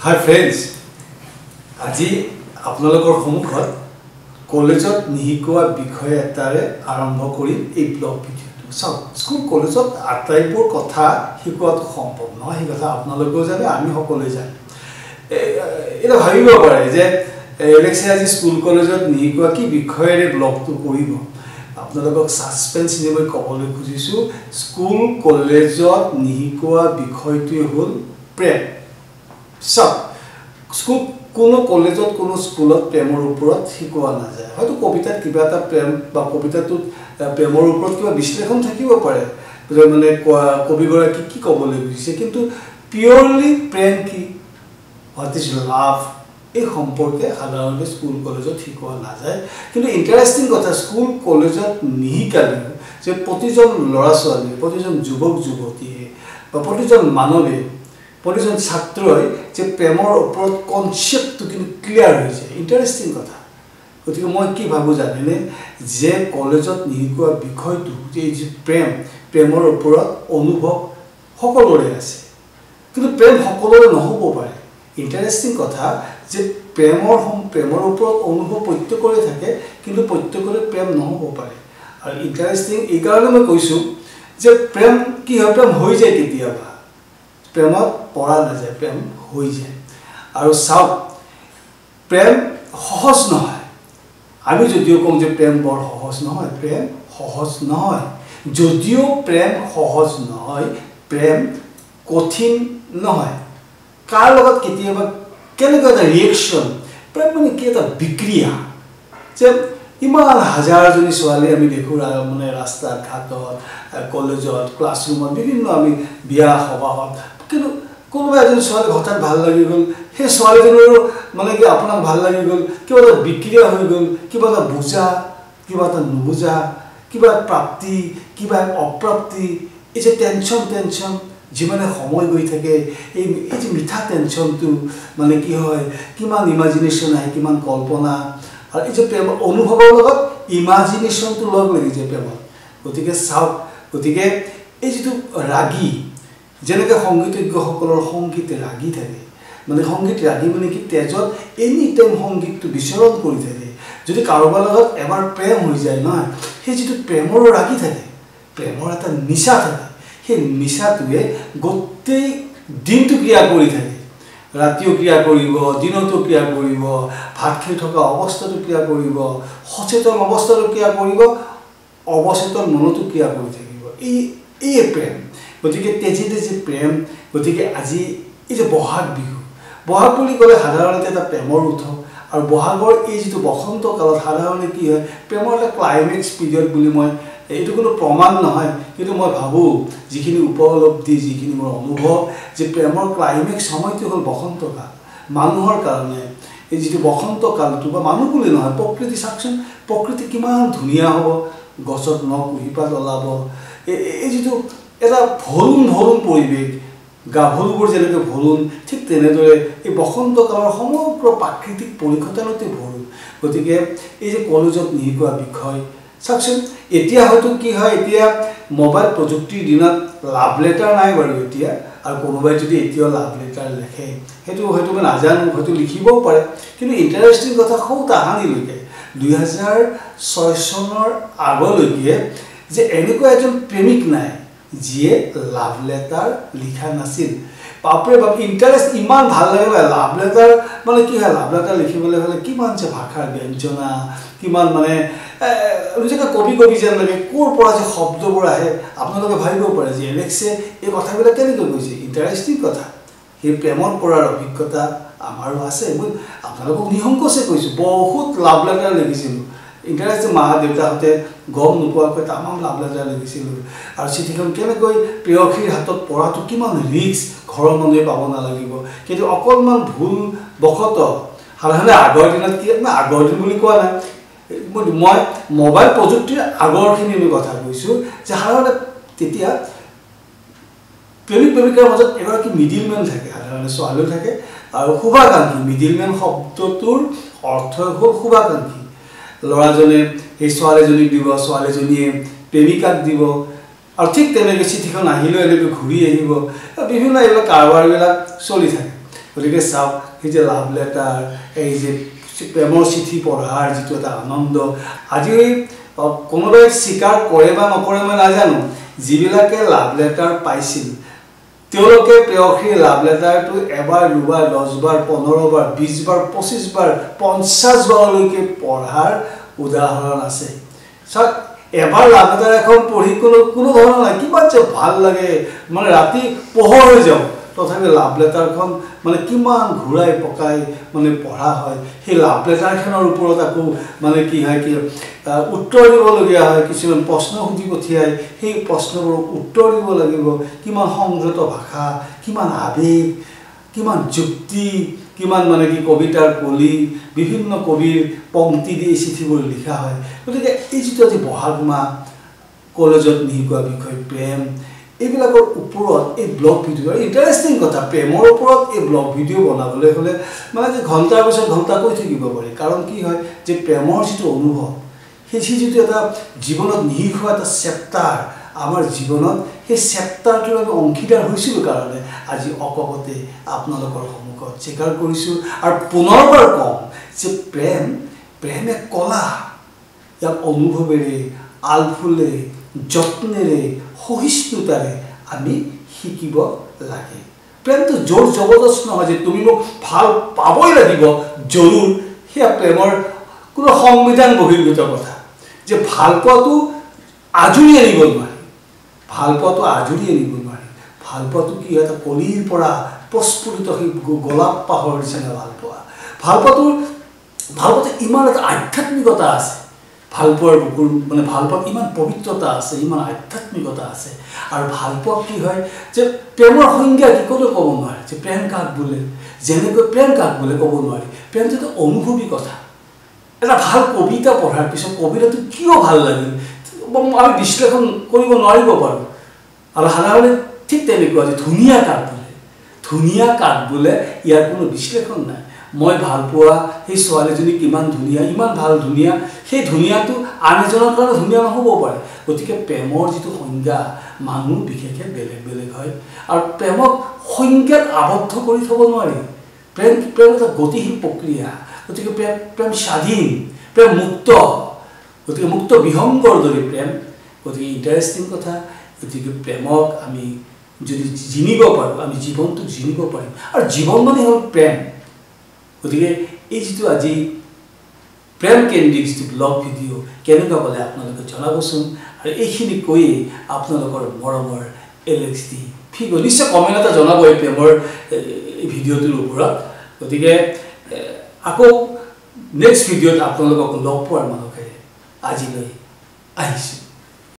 Hi friends, আজি আপোনালোকৰ সন্মুখত কলেজত নিহিকোৱা বিষয় এটাৰে আৰম্ভ কৰি এই ব্লগ ভিডিঅ'টো চাওক স্কুল কলেজত আটাইবোৰ কথা শিকোৱাটো সম্ভৱ নহয় এই কথা আপোনালোকেও জানে আমি সকলোৱে জানো এটা ভাবিব পাৰে যে এলেক্সে আজি স্কুল কলেজত নিহিকোৱা কি বিষয়েৰে ব্লগটো কৰিব আপোনালোকক সাসপেন্স নিবলৈ ক'বলৈ খুজিছো স্কুল কলেজত নিহিকোৱা বিষয়টোৱে হ'ল প্ৰেম সব স্কুল কোনো কলেজত কোনো স্কুলত প্ৰেমৰ ওপৰত শিকোৱা নাযায় হয়তো কবিতাত কিবা এটা প্ৰেম বা কবিতাটোত প্ৰেমৰ ওপৰত কিবা বিশ্লেষণ থাকিব পাৰে মানে কবিগৰাকী কি ক'বলৈ খুজিছে কিন্তু পিওৰলি প্ৰেম কি হোৱাট ইজ লাভ এই সম্পৰ্কে সাধাৰণতে স্কুল কলেজত শিকোৱা নাযায় কিন্তু ইন্টাৰেষ্টিং কথা স্কুল কলেজত নিহিকালে যে প্ৰতিজন ল'ৰা ছোৱালী প্ৰতিজন যুৱক যুৱতীয়ে বা প্ৰতিজন মানৱে প্ৰতিজন ছাত্ৰই যে প্ৰেমৰ ওপৰত কনসেপ্টটো কিন্তু ক্লিয়াৰ হৈছে ইন্টাৰেষ্টিং কথা গতিকে মই কি ভাবো জানেনে যে কলেজত নিহিকোৱা বিষয়টো যে প্ৰেমৰ ওপৰত অনুভৱ সকলোৰে আছে কিন্তু প্ৰেম সকলোৰে নহ'ব পাৰে ইন্টাৰেষ্টিং কথা যে প্ৰেমৰ ওপৰত অনুভৱ প্ৰত্যেকৰে থাকে কিন্তু প্ৰত্যেকৰে প্ৰেম নহ'ব পাৰে আৰু ইন্টাৰেষ্টিং এই কাৰণে মই কৈছো যে প্ৰেম কি হয় প্ৰেম হৈ যায় কেতিয়াবা প্ৰেমত পৰা নাযায় প্ৰেম হৈ যায় আৰু চাওক প্ৰেম সহজ নহয় আমি যদিও কওঁ যে প্ৰেম বৰ সহজ নহয় প্ৰেম সহজ নহয় যদিও প্ৰেম সহজ নহয় প্ৰেম কঠিন নহয় কাৰ লগত কেতিয়াবা কেনেকুৱা এটা ৰিয়েকশ্যন প্ৰেম মানে কি এটা বিক্ৰিয়া যে ইমান হাজাৰজনী ছোৱালী আমি দেখো মানে ৰাস্তা ঘাটত কলেজত ক্লাছৰুমত বিভিন্ন আমি বিয়া সভাত কিন্তু কোনোবা এজন ছোৱালী হঠাৎ ভাল লাগি গ'ল সেই ছোৱালীজনীৰো মানে কি আপোনাক ভাল লাগি গ'ল কিবা এটা বিক্ৰিয়া হৈ গ'ল কিবা এটা বুজা কিবা এটা নুবুজা কিবা প্ৰাপ্তি কিবা অপ্ৰাপ্তি এই যে টেনশ্যন যিমানে সময় গৈ থাকে এই যে মিঠা টেনশ্যনটো মানে কি হয় কিমান ইমাজিনেশ্যন আহে কিমান কল্পনা আৰু এই যে প্ৰেম অনুভৱৰ লগত ইমাজিনেশ্যনটো লগ লাগি যায় প্ৰেমত গতিকে চাওক গতিকে এই যিটো ৰাগী যেনেকৈ সংগীতজ্ঞসকলৰ সংগীতে ৰাগি থাকে মানে সংগীত ৰাগি মানে কি তেজত এনি টাইম সংগীতটো বিচৰণ কৰি থাকে যদি কাৰোবাৰ লগত এবাৰ প্ৰেম হৈ যায় নহয় সেই যিটো প্ৰেমৰ ৰাগি থাকে প্ৰেমৰ এটা নিচা থাকে সেই নিচাটোৱে গোটেই দিনটো ক্ৰিয়া কৰি থাকে ৰাতিও ক্ৰিয়া কৰিব দিনতো ক্ৰিয়া কৰিব ভাত খাই থকা অৱস্থাটো ক্ৰিয়া কৰিব সচেতন অৱস্থাটো ক্ৰিয়া কৰিব অৱচেতন মনতো ক্ৰিয়া কৰি থাকিব এই প্ৰেম গতিকে তেজি প্ৰেম গতিকে আজি এই যে বহাগ বিহু বহাগ বুলি ক'লে সাধাৰণতে এটা প্ৰেমৰ উৎসৱ আৰু বহাগৰ এই যিটো বসন্ত কালত সাধাৰণতে কি হয় প্ৰেমৰ এটা ক্লাইমেক্স পিৰিয়ড বুলি মই এইটো কোনো প্ৰমাণ নহয় কিন্তু মই ভাবো যিখিনি উপলব্ধি যিখিনি মোৰ অনুভৱ যে প্ৰেমৰ ক্লাইমেক্স সময়টো হ'ল বসন্ত কাল মানুহৰ কাৰণে এই যিটো বসন্ত কালটো বা মানুহ বুলি নহয় প্ৰকৃতি চাকচোন প্ৰকৃতি কিমান ধুনীয়া হ'ব গছত কুঁহিপাত ওলাব এই যিটো এটা ভৰুণ পৰিৱেশ গাভৰুবোৰ যেনেকৈ ভৰুণ ঠিক তেনেদৰে এই বসন্ত কালৰ সমগ্ৰ প্ৰাকৃতিক পৰিঘটনাতে ভৰুণ গতিকে এই যে কলেজত নিহিকোৱা বিষয় চাকচোন এতিয়া হয়তো কি হয় এতিয়া মোবাইল প্ৰযুক্তিৰ দিনত লাভ লেটাৰ নাই বাৰু এতিয়া আৰু কোনোবাই যদি এতিয়াও লাভ লেটাৰ লিখে সেইটো হয়তো মই নাজানো হয়তো লিখিবও পাৰে কিন্তু ইণ্টাৰেষ্টিং কথা খুব তাহানিলৈকে 2006 চনৰ আগলৈকে যে এনেকুৱা এজন প্ৰেমিক নাই যিয়ে লাভ লেটাৰ লিখা নাছিল বাপৰে বাপ ইণ্টাৰেষ্ট ইমান ভাল লাগে লাভ লেটাৰ মানে কি হয় লাভ লেটাৰ লিখিবলৈ হ'লে কিমান যে ভাষাৰ ব্যঞ্জনা কিমান মানে নিজকে কবি যেন লাগে ক'ৰ পৰা যে শব্দবোৰ আহে আপোনালোকে ভাবিব পাৰে যে এলেক্সে এই কথাবিলাক কেনেকৈ কৈছে ইণ্টাৰেষ্টিং কথা সেই প্ৰেমত পৰাৰ অভিজ্ঞতা আমাৰো আছে মই আপোনালোকক নিসংকোচে কৈছোঁ বহুত লাভ লেটাৰ লিখিছিলোঁ ইণ্টাৰেষ্টিং মা দেউতাহঁতে গম নোপোৱাকৈ তামাম লাভ লেটাৰ লিখিছিলোঁ আৰু চিঠিখন কেনেকৈ প্ৰেয়সীৰ হাতত পৰাটো কিমান ৰিস্ক ঘৰৰ মানুহে পাব নালাগিব কিন্তু অকণমান ভুল বশতঃ সাধাৰণতে আগৰ দিনত কি আগৰ দিন বুলি কোৱা নাই মই মোবাইল প্ৰযুক্তিৰ আগৰখিনি আমি কথা কৈছোঁ যে সাধাৰণতে তেতিয়া প্ৰেমিক প্ৰেমিকাৰ মাজত এগৰাকী মিডিলমেন থাকে সাধাৰণতে ছোৱালীও থাকে আৰু শুভাকাংক্ষী মিডিলমেন শব্দটোৰ অৰ্থ হ'ল শুভাকাংক্ষী ল'ৰাজনে সেই ছোৱালীজনীক দিব ছোৱালীজনীয়ে প্ৰেমিকাক দিব আৰু ঠিক তেনেকৈ চিঠিখন আহিলেও এনেকৈ ঘূৰি আহিব বিভিন্ন এইবিলাক কাৰবাৰবিলাক চলি থাকে গতিকে চাওক এই যে লাভ লেটাৰ এই যে প্ৰেমৰ চিঠি পঢ়াৰ যিটো এটা আনন্দ আজি কোনোবাই স্বীকাৰ কৰে বা নকৰে মই নাজানো যিবিলাকে লাভ লেটাৰ পাইছিল তেওঁলোকে প্ৰেয়সীৰ লাভ লেটাৰটো এবাৰ দুবাৰ 10 বাৰ 15 বাৰ 20 বাৰ 25 বাৰ 50 বাৰলৈকে পঢ়াৰ উদাহৰণ আছে চাওক এবাৰ লাভ লেটাৰ এখন পঢ়ি কোনো ধৰণৰ নাই কিমান যে ভাল লাগে মানে ৰাতি পোহৰ হৈ যাওঁ তথাপি লাভ লেটাৰখন মানে কিমান ঘূৰাই পকাই মানে পঢ়া হয় সেই লাভ লেটাৰখনৰ ওপৰত আকৌ মানে কি হয় কি উত্তৰ দিবলগীয়া হয় কিছুমান প্ৰশ্ন সুধি পঠিয়াই সেই প্ৰশ্নবোৰক উত্তৰ দিব লাগিব কিমান সংযত ভাষা কিমান আবেগ কিমান যুক্তি কিমান মানে কি কবিতাৰ কলি বিভিন্ন কবিৰ পংক্তি দি চিঠিবোৰ লিখা হয় গতিকে এই যিটো আজি বহাগ মাহ কলেজত নিশিকোৱা বিষয় প্ৰেম এইবিলাকৰ ওপৰত এই ব্লগ ভিডিঅ ইণ্টাৰেষ্টিং কথা প্ৰেমৰ ওপৰত এই ব্লগ ভিডিঅ বনাবলৈ হ'লে মানে যে ঘণ্টাৰ পিছত ঘণ্টা কৈ থাকিব পাৰি কাৰণ কি হয় যে প্ৰেমৰ যিটো অনুভৱ সেই যিটো এটা জীৱনত নিশিকোৱা এটা চেপ্টাৰ আমাৰ জীৱনত সেই চেপ্টাৰটোৰ আমি অংশীদাৰ হৈছিলোঁ কাৰণে আজি অকপতে আপোনালোকৰ সন্মুখত স্বীকাৰ কৰিছোঁ আৰু পুনৰবাৰ কওঁ যে প্ৰেম এক কলা ইয়াক অনুভৱেৰে আলফুলে যত্নেৰে সহিষ্ণুতাৰে আমি শিকিব লাগে প্ৰেমটো জোৰ জবৰদস্ত নহয় যে তুমি মোক ভাল পাবই লাগিব জৰুৰ সেয়া প্ৰেমৰ কোনো সংবিধান বহিৰ্ভূত কথা যে ভাল পোৱাটো আজৰি আনিব নোৱাৰি ভাল পোৱাটো আজৰি আনিব নোৱাৰি ভাল পোৱাটো কি এটা কলিৰ পৰা প্ৰস্ফুটিত সেই গোলাপ পাহৰ নিচিনা ভাল পোৱাটো ইমান এটা আধ্যাত্মিকতা আছে ভাল পোৱাৰ বুকুৰ মানে ভাল পোৱাত ইমান পবিত্ৰতা আছে ইমান আধ্যাত্মিকতা আছে আৰু ভাল পোৱা কি হয় যে প্ৰেমৰ সংজ্ঞা কি কোনো ক'ব নোৱাৰে যে প্ৰেম কাক বোলে যেনেকৈ প্ৰেম কাক বোলে ক'ব নোৱাৰি প্ৰেমটো এটা অনুভৱী কথা এটা ভাল কবিতা পঢ়াৰ পিছত কবিতাটো কিয় ভাল লাগিল আমি বিশ্লেষণ কৰিব নোৱাৰিব পাৰোঁ আৰু সাধাৰণতে ঠিক তেনেকুৱা যে ধুনীয়া কাক বোলে ইয়াৰ কোনো বিশ্লেষণ নাই মই ভাল পোৱা সেই ছোৱালীজনী কিমান ধুনীয়া ইমান ভাল ধুনীয়া সেই ধুনীয়াটো আন এজনৰ কাৰণে ধুনীয়া নহ'ব পাৰে গতিকে প্ৰেমৰ যিটো সংজ্ঞা মানুহ বিশেষে বেলেগ বেলেগ হয় আৰু প্ৰেমক সংজ্ঞাত আবদ্ধ কৰি থ'ব নোৱাৰি প্ৰেম এটা গতিশীল প্ৰক্ৰিয়া গতিকে প্ৰেম স্বাধীন প্ৰেম গতিকে মুক্ত বিহংগৰ দৰে প্ৰেম গতিকে ইণ্টাৰেষ্টিং কথা গতিকে প্ৰেমক আমি যদি জিনিব পাৰোঁ আমি জীৱনটোক জিনিব পাৰিম আৰু জীৱন মানে হ'ল প্ৰেম গতিকে এই যিটো আজি প্ৰেম কেন্দ্ৰিক যিটো ব্লগ ভিডিঅ' কেনেকুৱা পালে আপোনালোকে জনাবচোন আৰু এইখিনি কৈয়ে আপোনালোকৰ মৰমৰ LXD নিশ্চয় কমেণ্ট এটা জনাব এই প্ৰেমৰ এই ভিডিঅ'টোৰ ওপৰত গতিকে আকৌ নেক্সট ভিডিঅ'ত আপোনালোকক লগ পোৱাৰ মানসেৰে আজিলৈ আহিছোঁ